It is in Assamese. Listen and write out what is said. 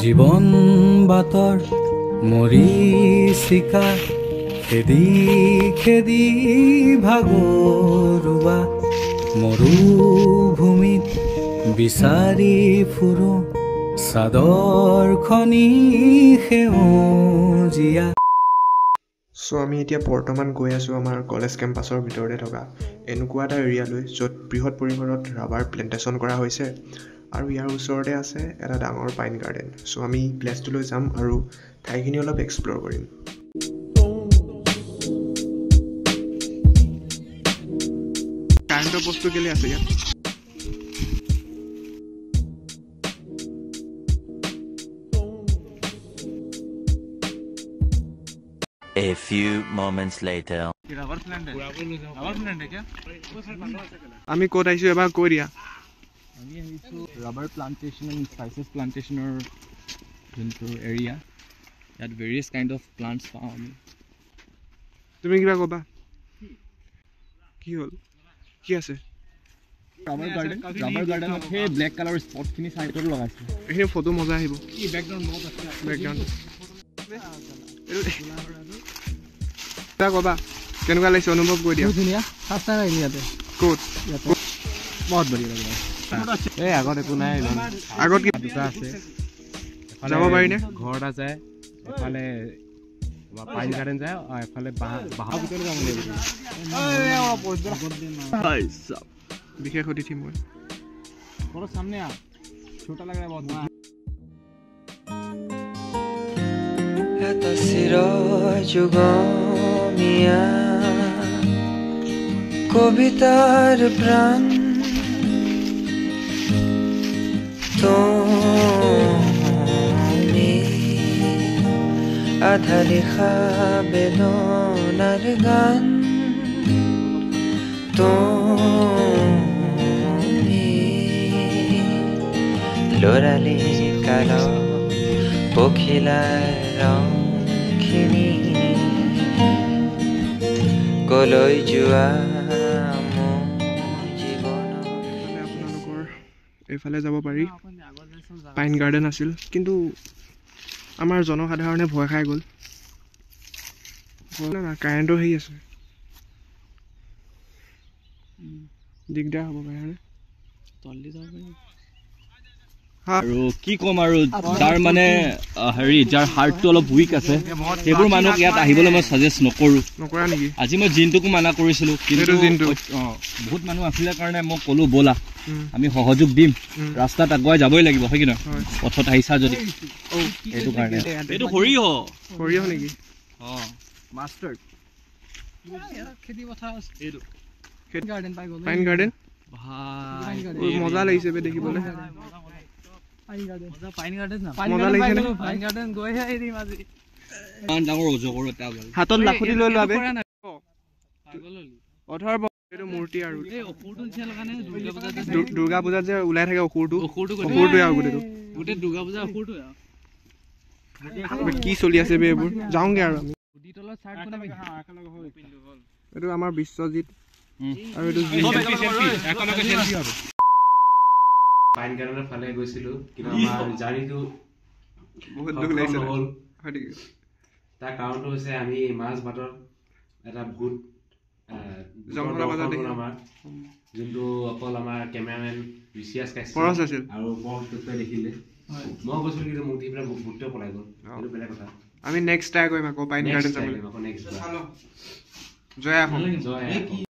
জীৱন বাটৰ মৰিচিকা খেদি খেদি ভাগৰুৱা মৰুভূমিত বিচাৰি ফুৰো চাদৰখনি সেউজীয়া। আমি এতিয়া বৰ্তমান গৈ আছোঁ আমাৰ কলেজ কেম্পাছৰ ভিতৰতে থকা এনেকুৱা এটা এৰিয়ালৈ য'ত বৃহৎ পৰিমাণত ৰাবাৰ প্লেণ্টেশ্যন কৰা হৈছে আৰু ইয়াৰ ওচৰতে আছে এটা ডাঙৰ পাইন গাৰ্ডেন। আমি প্লেচটোলৈ যাম আৰু ঠাইখিনি অলপ এক্সপ্ল'ৰ কৰিম। কাৰেণ্টৰ বস্তু কেলে আছে ইয়াত? A few moments later. আমি ক'ত আহিছোঁ এবাৰ কৈ দিয়া। আমি আহিছোঁ ৰাবাৰ প্লান্টেশ্যন এণ্ড স্পাইচেছ প্লান্টেশ্যনৰ যোনটো এৰিয়া, ইয়াত ভেৰিয়াছ কাইণ্ড অফ প্লাণ্টছ পাওঁ আমি। তুমি কিবা ক'বা? কি হ'ল? কি আছে? ৰাবাৰ গাৰ্ডেনত সেই ব্লেক কালাৰ স্পটখিনি চাইডত লগাইছে। এইখিনি ফটো মজা আহিব। বেকগ্ৰাউণ্ড কিবা ক'বা? কেনেকুৱা লাগিছে অনুভৱ কৰি দিয়া। ধুনীয়া ফাৰ্ষ্ট টাইম আহিলোঁ ইয়াতে। ক'ত? বহুত বঢ়িয়া লাগিলে। এই আগত একো নাই, আগত কি দুটা আছে, যাব পাৰিনে? ঘৰ এটা যায়, এফালে পাইন গাৰ্ডেন যায়, এফালে বাঁহৰ ভিতৰত যাব লাগিব। বিশেষ অতিথি মই ঘৰৰ সামনে ছোটা লাগ ৰা বহুত। এটা চিৰ যুগমীয়া কবিতাৰ প্ৰাণ তুমি আধা লিখা বেদনাৰ গান তুমি লৰালি কাল পখিলাৰ ৰংখিনি কলৈ যোৱা আপোনালোকৰ এইফালে যাব পাৰি। পাইন গাৰ্ডেন আছিল, কিন্তু আমাৰ জনসাধাৰণে ভয় খাই গ'ল। না কাৰেণ্টৰ হেৰি আছে, দিগদাৰ হ'ব কাৰণে। আৰু কি ক'ম আৰু যাৰ মানে হেৰি যাৰ হাৰ্টটো অলপ উইক আছে সেইবোৰ মানুহক ইয়াত আহিবলৈ মই ছাজেষ্ট নকৰা নেকি? আজি মই জিনটোকো মানা কৰিছিলোঁ, কিন্তু বহুত মানুহ আছিলে কাৰণে মই ক'লোঁ ব'লা আমি সহযোগ দিম, ৰাস্তাত আগুৱাই যাবই লাগিব, হয় কি নহয়? পথত আহিছা যদি সেইটো কাৰণে। এইটো সৰিয়হ নেকি? মাষ্টাৰ্ড খেতি পথাৰ এইটো পাইন গাৰ্ডেন মজা লাগিছে বে দেখিবলৈ। হাতত লাখুটি লৈ লোৱা বে। মূৰ্তি আৰু দুৰ্গা পূজাত যে ওলাই থাকে অসুৰটোৱে আৰু গোটেই দুৰ্গা পূজা কি চলি আছে বে এইবোৰ। যাওঁগে আৰু আমি। এইটো আমাৰ বিশ্বজিৎ আৰু এইটো পাইন গাৰ্ডেনৰ ফালে গৈছিলো, কিন্তু আমাৰ জাৰ্ণিটো বহুত দুখ লাগিছে। তাৰ কাৰণটো হৈছে আমি মাছ বাটত এটা ভূত আমাৰ যোনটো অকল আমাৰ কেমেৰামেন ঋষিয়াজ কাশ্যপ আৰু বৰটোৱে দেখিলে। মই কৈছিলো কিন্তু মোক দি পেলাই ভূতটোৱে পলাই গ'ল, সেইটো বেলেগ কথা। আমি নেক্সট ট্ৰাই কৰিম আকৌ পাইন গাৰ্ডেন যাবলৈ। নেক্সট জয় আহোম।